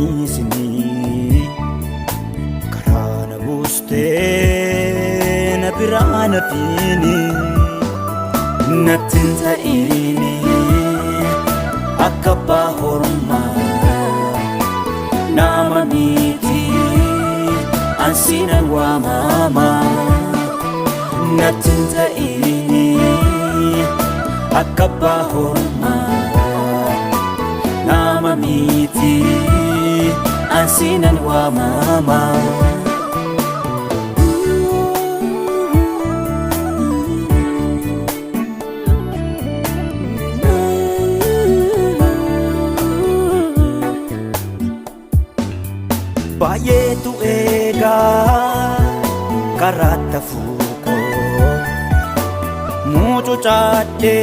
isini karana buste na birana fini natinta ini akaba horma nama miti ansina wa mama natinta ini akaba horma nama miti ansina wa mama Baye tu ega karata fuko mucho chate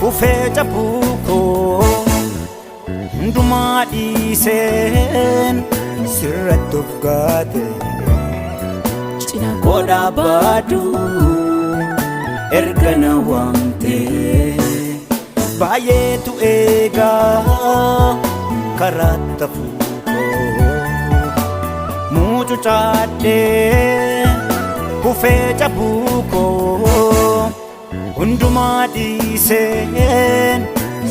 kufecha puko nduma isen siratu gade china koda badu ergana wante Baye tu ega karata fuko mucho chate kufecha buko unduma disen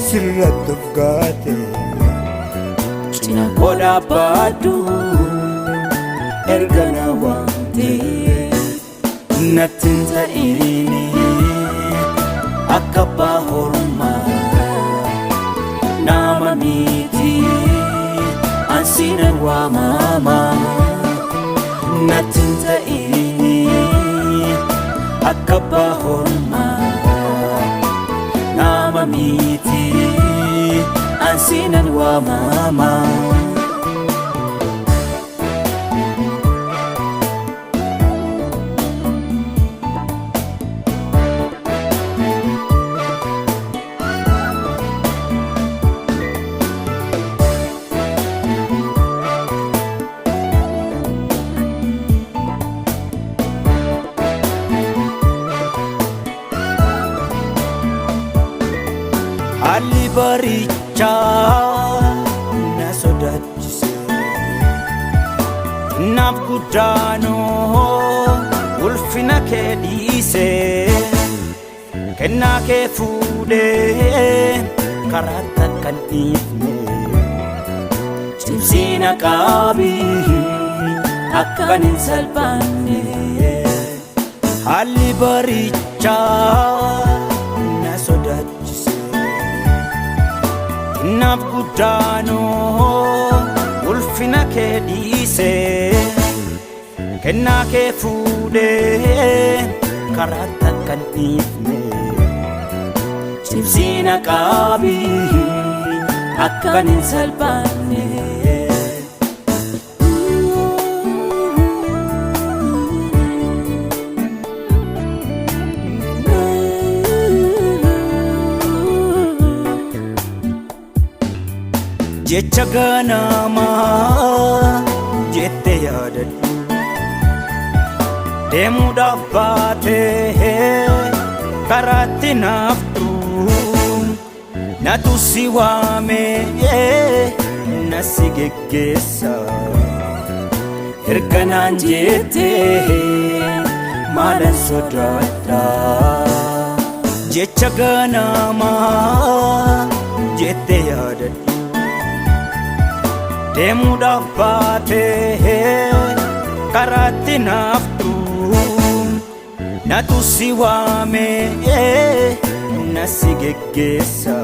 siratu gade china koda badu ergana wante natinta ini akaba horma nama miti ansina wa mama natinta ini akaba horma nama miti ansina wa mama Ali baricha na sodachise nafkutano ulfina ke dise kenna ke fude karata kan ifne chimsina kabi akanin salpane Ali baricha na sodachise nafkutano ulfina ke dise kenna ke fude karata kan ifne chimsina kabi akanin salpane Jecha ganama jette yaadadhu deemuudhaaf baate karaatti naaftu natu si waame nasi geggeessa erganaan jette maalan sodaadha jecha ganama jette yaadadhu deemuudhaaf baate karaatti naaftu natu si waame nasi geggeessa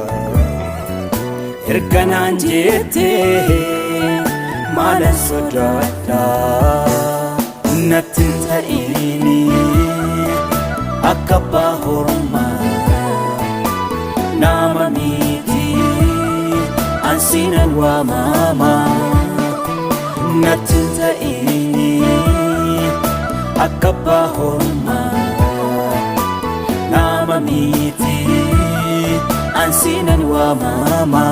erganaan jette maalan sodaadha natinta ini akaba horma nama miti ansina wa mama natinta ini akaba horma nama miti ansina wa mama